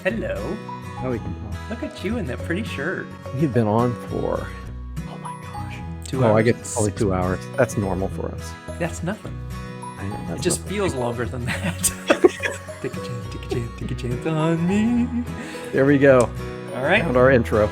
Hello. Now we can talk. Look at you in that pretty shirt. You've been on for, oh my gosh. 2 hours. I get and only 6 2 hours. That's normal for us. That's nothing. I know. It That's just nothing. feels longer than that. Take a chance, take a chance, take a chance on me. There we go. All right. Found our intro.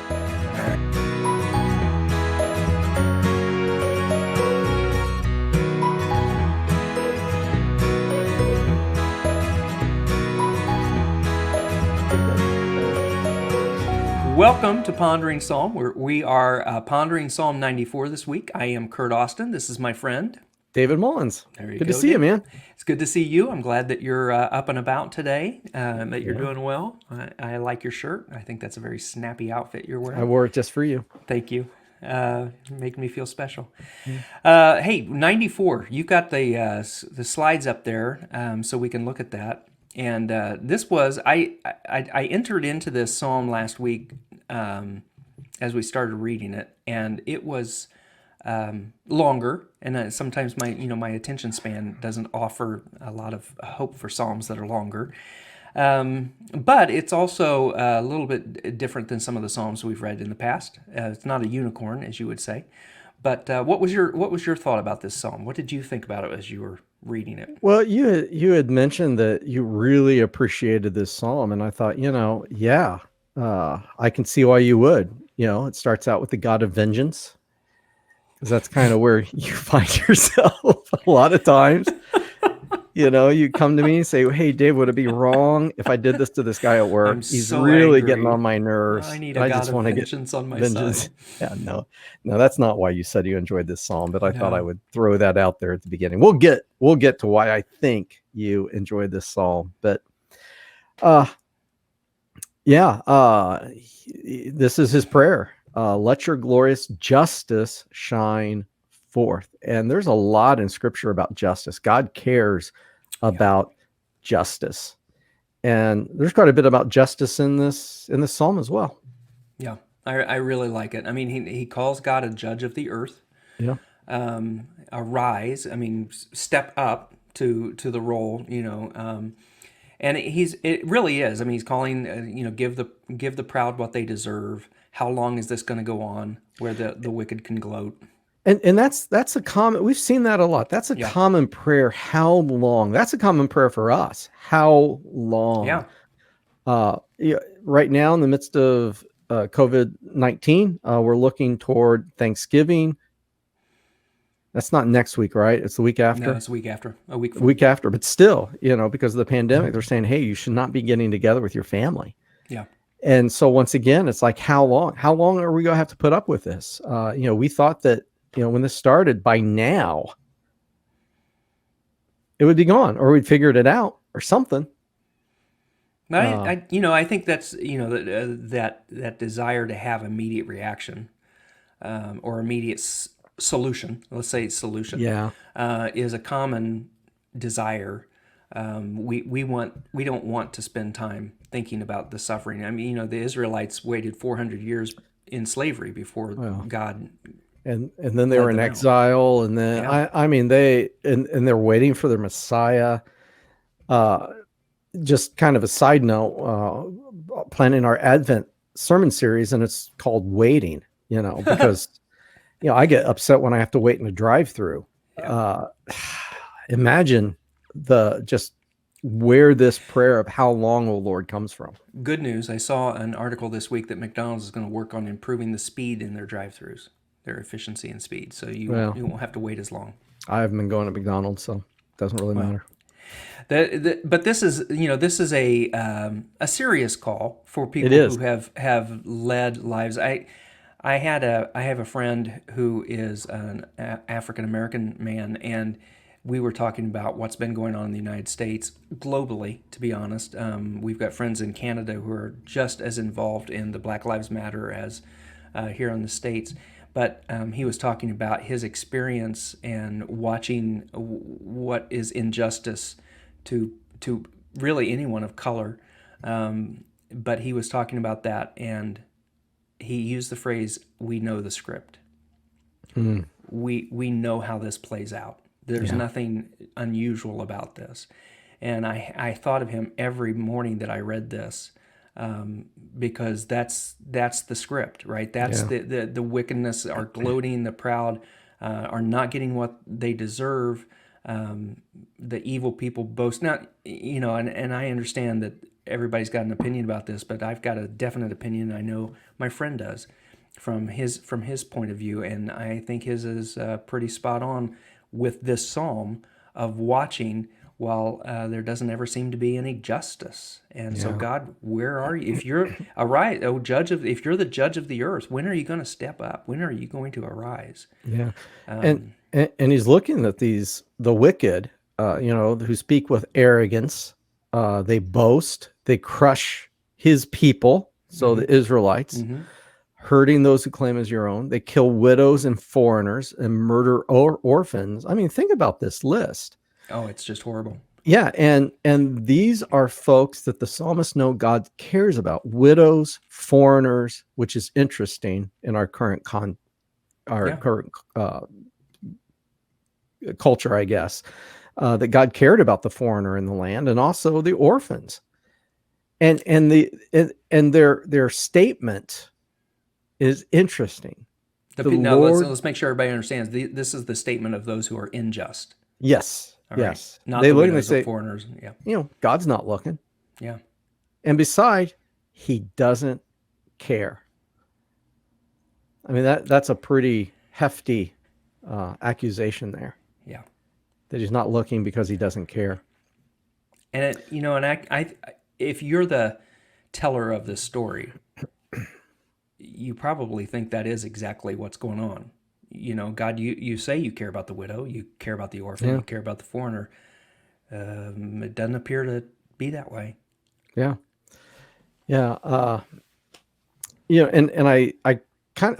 Welcome to Pondering Psalm. We are pondering Psalm 94 this week. I am Curt Austin. This is my friend. David Mullins. There you Good go, to see you, man. It's good to see you. I'm glad that you're up and about today, that you're Yeah. doing well. I like your shirt. I think that's a very snappy outfit you're I wearing. wore it just for you. Thank you. Making me feel special. Mm. Hey, 94. You've got the slides up there, so we can look at that. And this was I entered into this psalm last week as we started reading it, and it was longer. And sometimes my attention span doesn't offer a lot of hope for psalms that are longer. But it's also a little bit different than some of the psalms we've read in the past. It's not a unicorn, as you would say. But what was your thought about this psalm? What did you think about it as you were reading it? Well, you had mentioned that you really appreciated this psalm, and I thought, I can see why you would. It starts out with the God of vengeance, because that's kind of where you find yourself a lot of times. You come to me and say, "Hey, Dave, would it be wrong if I did this to this guy at work? I'm He's so really angry. getting on my nerves. I need and a I God just of want to get vengeance on my vengeance." side. Yeah, no, that's not why you said you enjoyed this psalm, but I thought I No. would throw that out there at the beginning. We'll get to why I think you enjoyed this psalm, but this is his prayer. Let your glorious justice shine forth. And there's a lot in scripture about justice. God cares about justice. And there's quite a bit about justice in this psalm as well. Yeah, I really like it. I mean, he calls God a judge of the earth. Yeah. Arise. I mean, step up to the role. And it really is. I mean, he's calling. Give the proud what they deserve. How long is this going to go on, where the wicked can gloat? And that's a common, we've seen that a lot. That's a Yeah. common prayer. How long? That's a common prayer for us. How long? Yeah. Right now, in the midst of COVID-19, we're looking toward Thanksgiving. That's not next week, right? It's the week after. No, it's a week after. A week. A week after, but still, because of the pandemic, they're saying, hey, you should not be getting together with your family. Yeah. And so once again, it's like, how long? How long are we going to have to put up with this? We thought that, when this started, by now, it would be gone, or we'd figured it out, or something. But I think that's that desire to have immediate reaction, or immediate solution. Let's say solution. Yeah. Is a common desire. We don't want to spend time thinking about the suffering. I mean, the Israelites waited 400 years in slavery before God. And then they were in exile, and then they're waiting for their Messiah. Just kind of a side note, planning our Advent sermon series, and it's called Waiting. Because I get upset when I have to wait in a drive-through. Imagine just where this prayer of how long, O Lord, comes from. Good news. I saw an article this week that McDonald's is going to work on improving the speed in their drive-thrus, their efficiency and speed. So you won't have to wait as long. I haven't been going to McDonald's, so it doesn't really matter. But this is a serious call for people who have led lives. I have a friend who is an African American man, and we were talking about what's been going on in the United States, globally, to be honest. We've got friends in Canada who are just as involved in the Black Lives Matter as here in the States. But he was talking about his experience and watching what is injustice to really anyone of color. But he was talking about that, and he used the phrase, "We know the script." We know how this plays out. There's nothing unusual about this. And I thought of him every morning that I read this, because that's the script, right? That's Yeah. the wickedness are gloating, the proud are not getting what they deserve. The evil people boast. Not, and I understand that everybody's got an opinion about this, but I've got a definite opinion. I know my friend does from his point of view, and I think his is pretty spot on with this psalm of watching while there doesn't ever seem to be any justice. And so, Yeah. God, where are you? If you're arise, oh if you're the judge of the earth, when are you going to step up? When are you going to arise? Yeah. And he's looking at the wicked, who speak with arrogance. They boast, they crush his people. So the Israelites, hurting those who claim as your own. They kill widows and foreigners and murder orphans. I mean, think about this list. Oh, it's just horrible. Yeah, and these are folks that the psalmist know God cares about. Widows, foreigners, which is interesting in our current current culture, I guess, that God cared about the foreigner in the land and also the orphans. And their statement is interesting. Let's make sure everybody understands. This is the statement of those who are unjust. Yes. All yes. Right. Not they the look and they widows say, of foreigners. Yeah. God's not looking. Yeah. And beside, he doesn't care. I mean, that's a pretty hefty accusation there. Yeah. That he's not looking because he doesn't care. And if you're the teller of this story, you probably think that is exactly what's going on. God, you say you care about the widow, you care about the orphan, you care about the foreigner. It doesn't appear to be that way. Yeah. Yeah. And I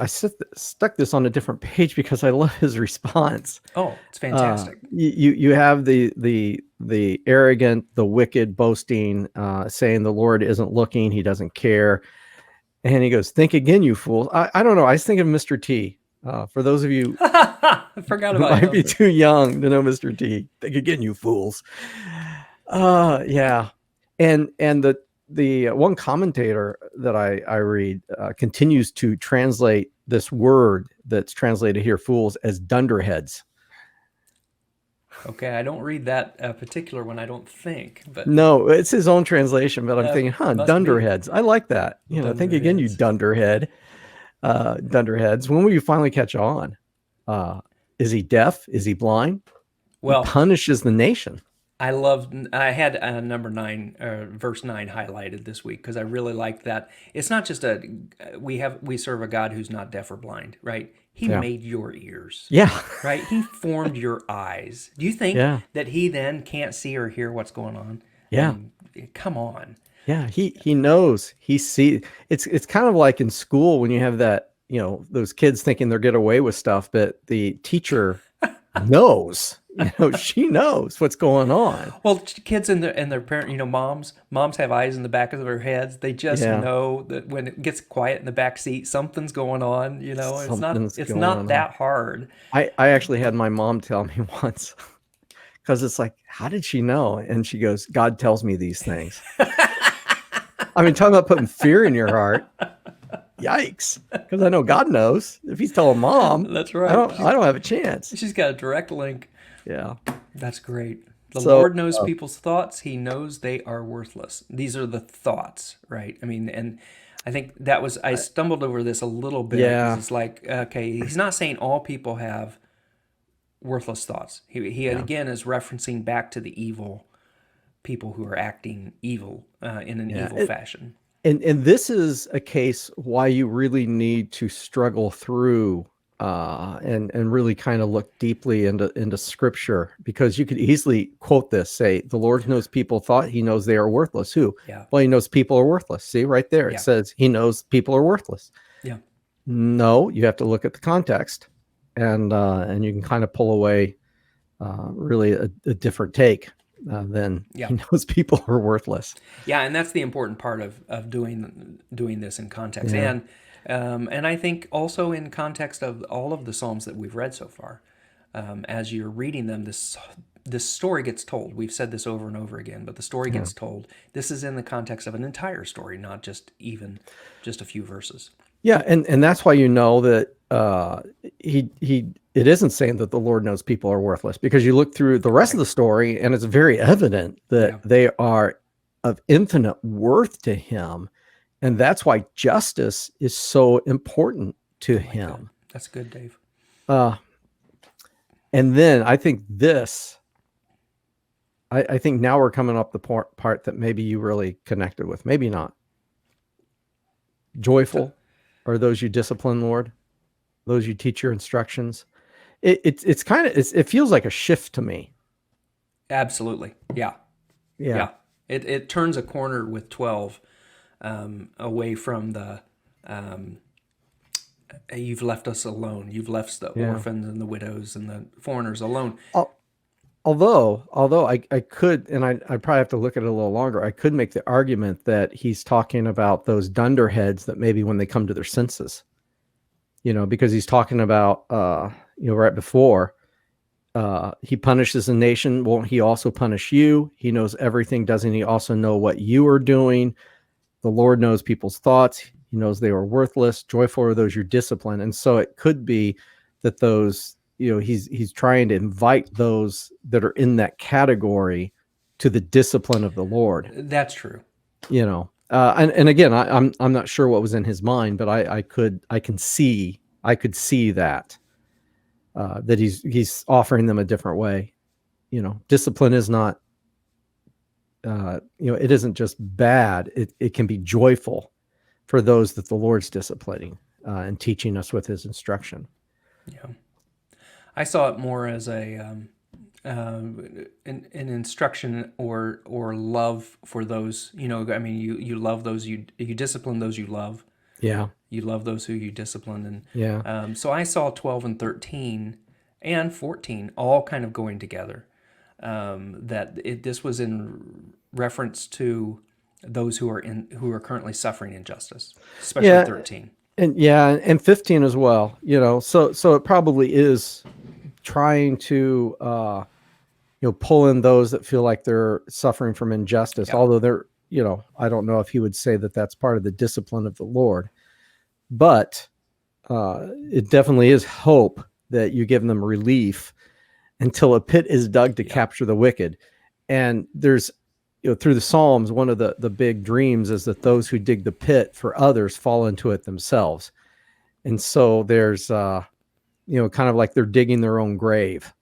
stuck this on a different page because I love his response. Oh, it's fantastic. You have the arrogant, the wicked boasting, saying the Lord isn't looking, he doesn't care. And he goes, think again, you fools. I don't know. I was thinking of Mr. T. For those of you I forgot about who might be too young to know Mr. T, think again, you fools. Yeah. And the one commentator that I read continues to translate this word that's translated here, fools, as dunderheads. Okay, I don't read that particular one, I don't think. But no, it's his own translation. But I'm thinking, dunderheads. I like that. Think again, you dunderhead. Dunderheads. When will you finally catch on? Is he deaf? Is he blind? Well, he punishes the nation. I had number 9, verse 9 highlighted this week because I really liked that. It's not just we serve a God who's not deaf or blind, right? He made your ears. Yeah. Right? He formed your eyes. Do you think that he then can't see or hear what's going on? Yeah. Come on. Yeah, he knows. He sees. It's kind of like in school when you have that, those kids thinking they're getting away with stuff, but the teacher knows. She knows what's going on. Well, kids and their parent, moms have eyes in the back of their heads. They just know that when it gets quiet in the back seat, something's going on. It's not that hard. I actually had my mom tell me once, because it's like, how did she know? And she goes, God tells me these things. I mean, talking about putting fear in your heart. Yikes. Because I know God knows. If he's telling mom, that's right. I don't have a chance. She's got a direct link. Yeah. That's great. The Lord knows people's thoughts. He knows they are worthless. These are the thoughts, right? I mean, and I think I stumbled over this a little bit. Yeah. It's like, okay, he's not saying all people have worthless thoughts. He again is referencing back to the evil people who are acting evil in an evil fashion. And this is a case why you really need to struggle through and really kind of look deeply into scripture, because you could easily quote this, say, the Lord knows people thought, he knows they are worthless. Who? Yeah. Well, he knows people are worthless. See right there. It says he knows people are worthless. Yeah. No, you have to look at the context, and you can kind of pull away really a different take. Then he knows people are worthless. Yeah, and that's the important part of doing this in context, and I think also in context of all of the Psalms that we've read so far. As you're reading them, this story gets told. We've said this over and over again, but the story Yeah. gets told. This is in the context of an entire story, not just a few verses. Yeah, and that's why you know that it isn't saying that the Lord knows people are worthless, because you look through the rest of the story and it's very evident that they are of infinite worth to him, and that's why justice is so important to him. Good. That's good, Dave. And then I think I think now we're coming up the part that maybe you really connected with, maybe not. Joyful are those you discipline, Lord, those you teach your instructions. It's kind of, it feels like a shift to me. Absolutely. Yeah. It turns a corner with 12, away from the you've left us alone. You've left the orphans and the widows and the foreigners alone. Although I could, and I probably have to look at it a little longer, I could make the argument that he's talking about those dunderheads that maybe when they come to their senses, because he's talking about, right before, he punishes a nation. Won't he also punish you? He knows everything. Doesn't he also know what you are doing? The Lord knows people's thoughts. He knows they are worthless. Joyful are those you discipline. And so it could be that those, he's trying to invite those that are in that category to the discipline of the Lord. That's true. And again, I'm not sure what was in his mind, but I could see that that he's offering them a different way. Discipline is not, it isn't just bad. It can be joyful for those that the Lord's disciplining and teaching us with his instruction. Yeah. I saw it more as an instruction or love for those, you love those, you discipline those you love. Yeah. You love those who you discipline. And yeah. So I saw 12 and 13 and 14 all kind of going together. This was in reference to those who are currently suffering injustice, especially 13. And 15 as well, so it probably is trying to pull in those that feel like they're suffering from injustice, although they're, I don't know if he would say that that's part of the discipline of the Lord, but it definitely is hope that you give them relief until a pit is dug to capture the wicked. And there's, through the Psalms, one of the big dreams is that those who dig the pit for others fall into it themselves. And so there's, kind of like they're digging their own grave,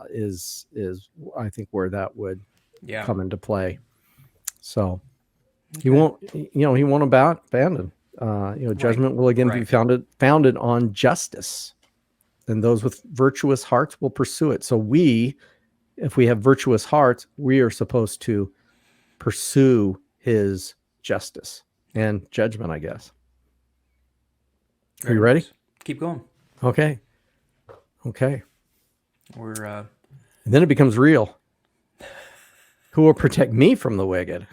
is I think where that would come into play. So he won't abandon. Judgment will again be founded on justice, and those with virtuous hearts will pursue it. So if we have virtuous hearts, we are supposed to pursue his justice and judgment, I guess. Are you ready? Keep going. Okay. We're and then it becomes real. Who will protect me from the wicked?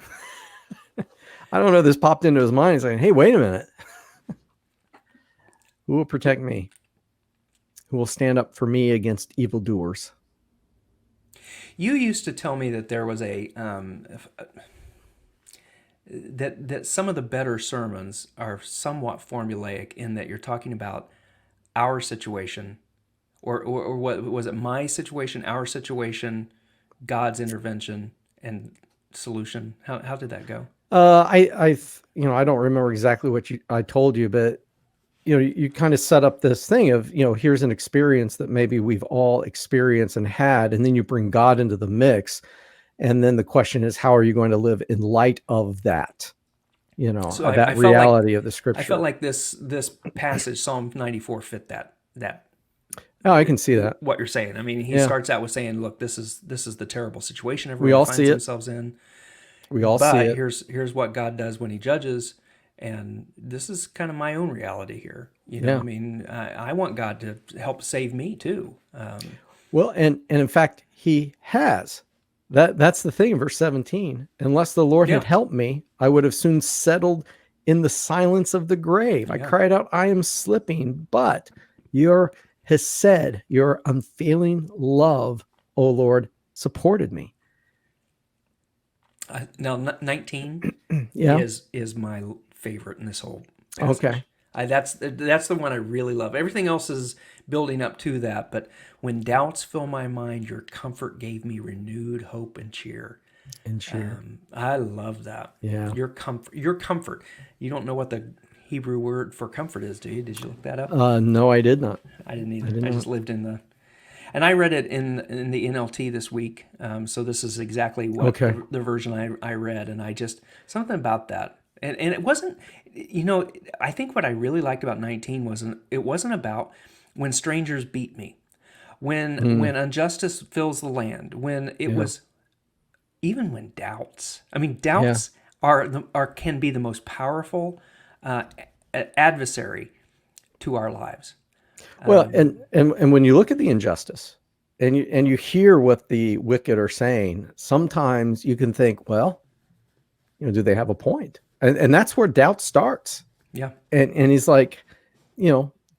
I don't know. This popped into his mind. He's like, hey, wait a minute. Who will protect me? Who will stand up for me against evildoers? You used to tell me that there was that some of the better sermons are somewhat formulaic in that you're talking about our situation, or what was it? My situation, our situation, God's intervention and solution. How did that go? I don't remember exactly what I told you, but you kind of set up this thing of, here's an experience that maybe we've all experienced and had, and then you bring God into the mix. And then the question is, how are you going to live in light of that? So that reality of the scripture. I felt like this passage, Psalm 94, fit that. Oh, I can see that. What you're saying. I mean, he starts out with saying, look, this is the terrible situation everyone finds themselves in. We all see it. Here's what God does when he judges. And this is kind of my own reality here. I mean, I want God to help save me too. Well, and in fact, he has. That's the thing in verse 17. Unless the Lord had helped me, I would have soon settled in the silence of the grave. I cried out, I am slipping, but your hesed, your unfailing love, O Lord, supported me. Now, 19 Yeah. is my favorite in this whole Okay. passage. That's the one I really love. Everything else is building up to that, but when doubts fill my mind, your comfort gave me renewed hope and cheer. And cheer. I love that. Yeah. Your comfort. Your comfort. You don't know what the Hebrew word for comfort is, do you? Did you look that up? No, I did not. I didn't I either. did I not. just lived in the, and I read it in the NLT this week. So this is exactly what Okay. the version I read, and I just something about that, and it wasn't, you know, I think what I really liked about 19 wasn't about when strangers beat me, when injustice fills the land, when it Yeah. was even when doubts. I mean, Yeah. doubts are can be the most powerful uh, adversary to our lives. Well, and when you look at the injustice and you hear what the wicked are saying, sometimes you can think, well, do they have a point? And that's where doubt starts. Yeah, And he's like,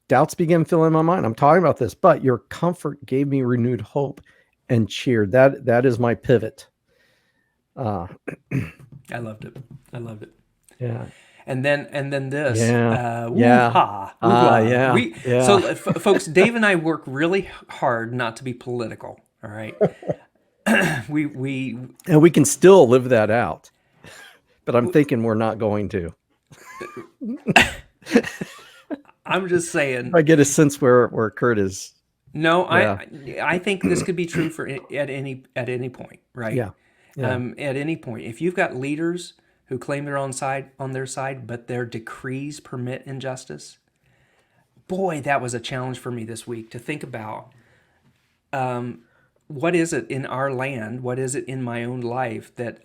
doubts begin filling my mind. I'm talking about this, but your comfort gave me renewed hope and cheer. That is my pivot. I loved it. I loved it. Yeah. And then this, Yeah. woo Yeah. ha, woo ha. Yeah. We Yeah. so folks, Dave and I work really hard not to be political. All right, we And we can still live that out. But I'm thinking we're not going to. I'm just saying. I get a sense where Curt is. No, Yeah. I think this could be true for at any point, right? Yeah. Yeah. At any point, if you've got leaders who claim they're on their side, but their decrees permit injustice, boy, that was a challenge for me this week to think about. What is it in our land? What is it in my own life that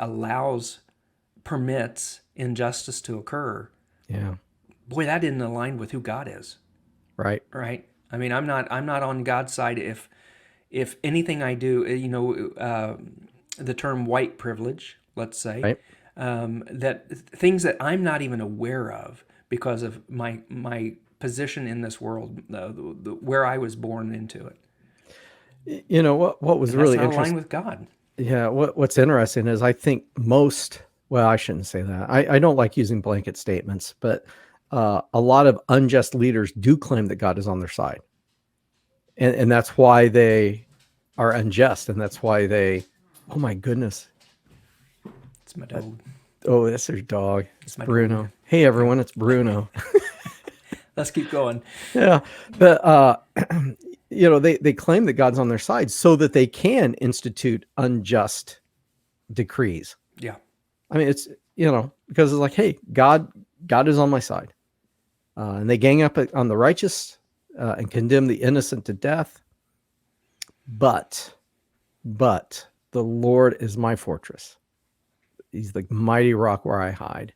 permits injustice to occur? Yeah. Boy, that didn't align with who God is, Right. right? I mean, I'm not on God's side if anything I do, the term white privilege, let's say, Right. that things that I'm not even aware of because of my position in this world, where I was born into it. What was And that's really not aligned interesting. with God. Yeah. What's interesting is I think well, I shouldn't say that. I don't like using blanket statements, but a lot of unjust leaders do claim that God is on their side. And that's why they are unjust. And that's why oh my goodness. It's my dog. Oh, that's their dog. It's my Bruno. dog. Hey, everyone. It's Bruno. Let's keep going. Yeah. But, they claim that God's on their side so that they can institute unjust decrees. Yeah. I mean, it's, because it's like, hey, God is on my side. And they gang up on the righteous and condemn the innocent to death. But the Lord is my fortress. He's the mighty rock where I hide.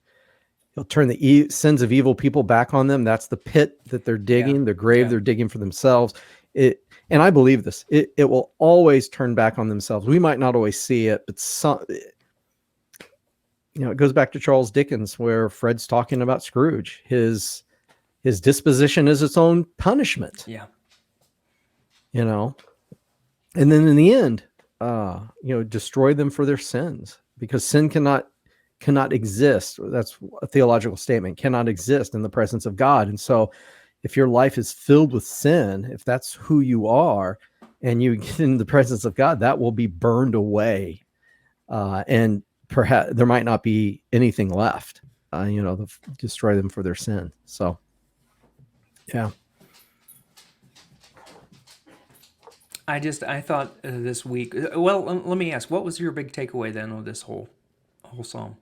He'll turn the sins of evil people back on them. That's the pit that they're digging, the grave they're digging for themselves. And I believe this. It will always turn back on themselves. We might not always see it, but it goes back to Charles Dickens, where Fred's talking about Scrooge. His disposition is its own punishment. Yeah. And then in the end, destroy them for their sins, because sin cannot exist. That's a theological statement, cannot exist in the presence of God. And so if your life is filled with sin, if that's who you are, and you get in the presence of God, that will be burned away. And perhaps there might not be anything left, destroy them for their sin. So, yeah. I thought this week, well, let me ask, what was your big takeaway then of this whole psalm?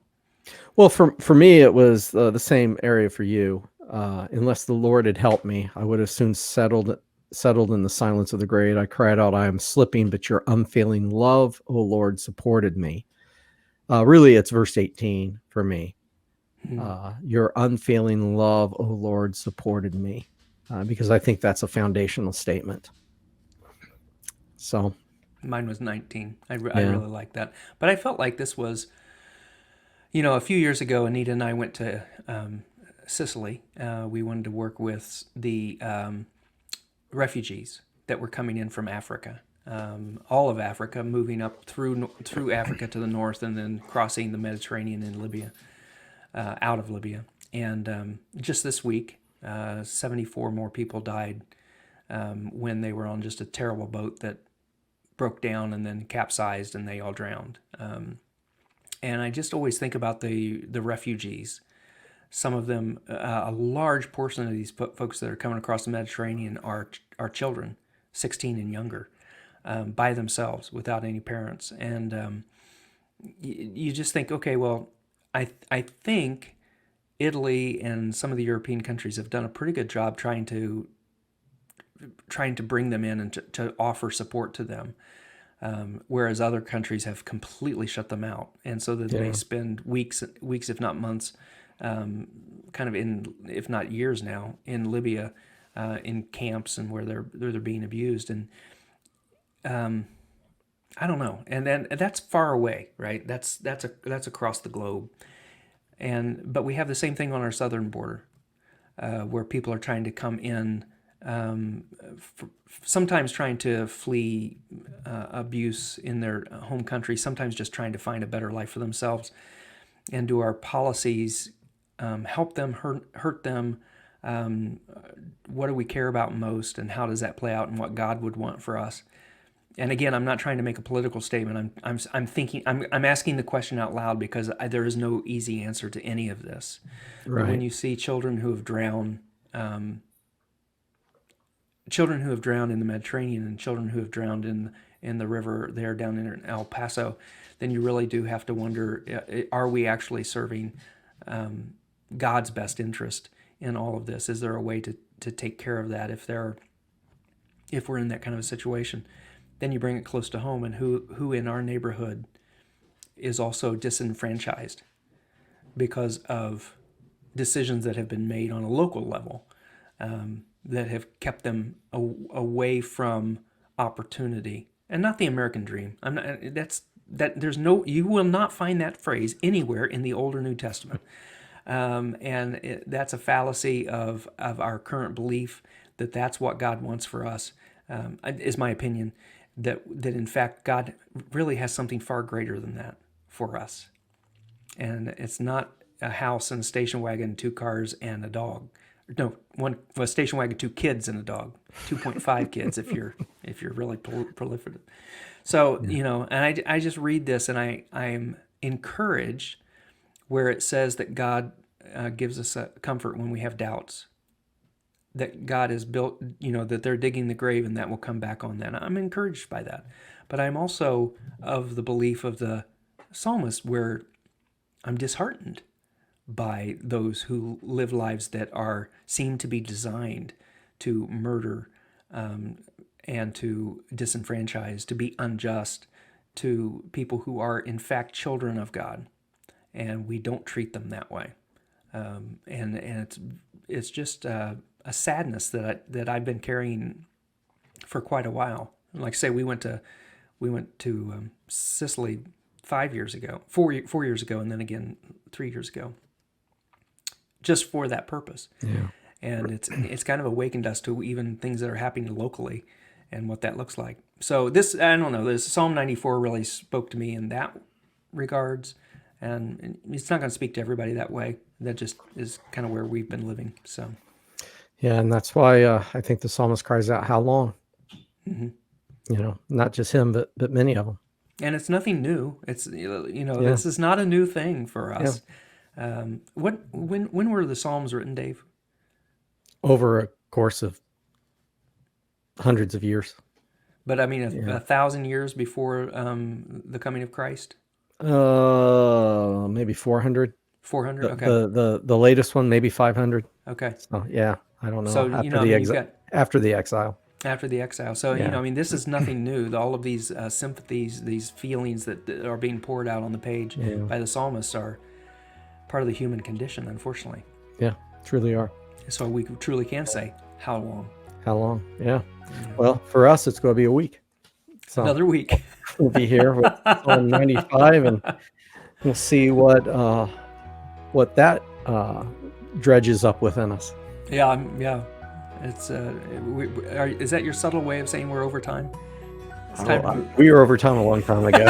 Well, for me, it was the same area for you. Unless the Lord had helped me, I would have soon settled in the silence of the grave. I cried out, I am slipping, but your unfailing love, O Lord, supported me. Really, it's verse 18 for me. Your unfailing love, O Lord, supported me, because I think that's a foundational statement. So mine was 19. I really like that. But I felt like this was, a few years ago, Anita and I went to Sicily. We wanted to work with the refugees that were coming in from Africa. all of Africa, moving up through Africa to the north, and then crossing the Mediterranean in Libya, out of Libya. And just this week, 74 more people died when they were on just a terrible boat that broke down and then capsized, and they all drowned. And I just always think about the refugees. Some of them, a large portion of these folks that are coming across the Mediterranean are children, 16 and younger, by themselves without any parents. And you just think, okay, well, I think Italy and some of the European countries have done a pretty good job trying to bring them in and to offer support to them. Whereas other countries have completely shut them out, and so that they spend weeks, if not months, kind of if not years now, in Libya, in camps, and where they're being abused. And I don't know. And then that's far away, right? That's across the globe. But we have the same thing on our southern border, where people are trying to come in. Sometimes trying to flee abuse in their home country, sometimes just trying to find a better life for themselves. And do our policies help them, hurt them? What do we care about most, and how does that play out in what God would want for us? And again, I'm not trying to make a political statement. I'm thinking, I'm asking the question out loud, because there is no easy answer to any of this. Right. When you see children who have drowned in the Mediterranean, and children who have drowned in the river there down in El Paso, then you really do have to wonder, are we actually serving God's best interest in all of this? Is there a way to take care of that if we're in that kind of a situation? Then you bring it close to home, and who in our neighborhood is also disenfranchised because of decisions that have been made on a local level, that have kept them away from opportunity, and not the American dream. You will not find that phrase anywhere in the Old or New Testament, that's a fallacy of our current belief that that's what God wants for us. Is my opinion that in fact God really has something far greater than that for us, and it's not a house and a station wagon, 2 cars and a dog. No, a station wagon, 2 kids and a dog, 2.5 kids if you're really prolific. So and I just read this, and I am encouraged where it says that God gives us a comfort when we have doubts, that God has built, that they're digging the grave and that will come back on them. I'm encouraged by that, but I'm also of the belief of the psalmist, where I'm disheartened by those who live lives that seem to be designed to murder, and to disenfranchise, to be unjust to people who are in fact children of God, and we don't treat them that way. And it's just a sadness that I've been carrying for quite a while. Like I say, we went to Sicily 4 years ago, and then again 3 years ago, just for that purpose. Yeah. And it's kind of awakened us to even things that are happening locally and what that looks like. So this, I don't know, this Psalm 94 really spoke to me in that regards, and it's not going to speak to everybody that way. That just is kind of where we've been living. So yeah, and that's why I think the psalmist cries out, "How long?" Mm-hmm. Not just him, but many of them. And it's nothing new. It's This is not a new thing for us. Yeah. When were the Psalms written, Dave? Over a course of hundreds of years. But I mean, 1,000 years before the coming of Christ? Maybe 400. 400. Okay. The latest one, maybe 500. Okay. So yeah, I don't know. So after the exile. After the exile. So this is nothing new. All of these sympathies, these feelings that are being poured out on the page by the psalmists are part of the human condition, unfortunately. Yeah, truly are. So we truly can say, how long? How long? Yeah. Well, for us, it's going to be a week. So another week. We'll be here with Psalm 95, and we'll see what that dredges up within us. Yeah. It's is that your subtle way of saying we're over time? It's time. We were over time a long time ago.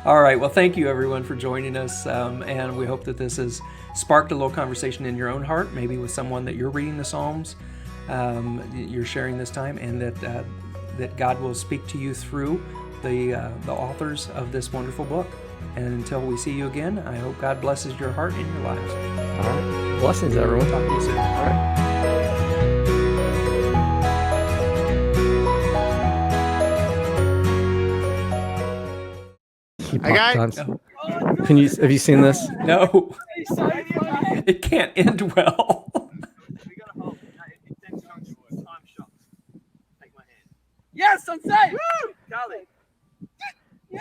All right. Well, thank you everyone for joining us, and we hope that this has sparked a little conversation in your own heart, maybe with someone that you're reading the Psalms, you're sharing this time, and that God will speak to you through the authors of this wonderful book. And until we see you again, I hope God blesses your heart and your lives. All right. Blessings, everyone. Talk to you soon. All right. Okay. Have you seen this? No. It can't end well. Yes, I'm safe! Woo! Charlie.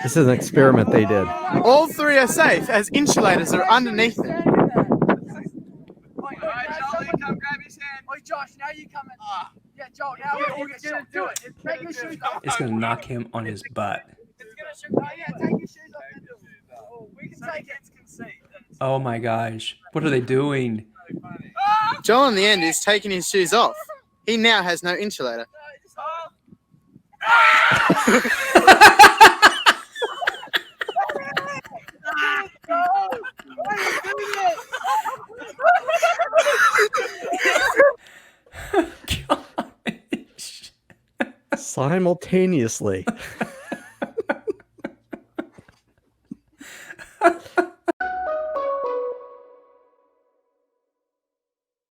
This is an experiment they did. All three are safe as insulators are underneath it. Alright, Charlie, come grab his hand. Oi, Josh, now you come in. Yeah, Joel, now we're all gonna do it. Take your shoes off. It's going to knock him on his butt. It's gonna shoot. Yeah, take your shoes off and do it. We can take it. Oh my gosh. What are they doing? Joel in the end is taking his shoes off. He now has no insulator. Gosh. Simultaneously.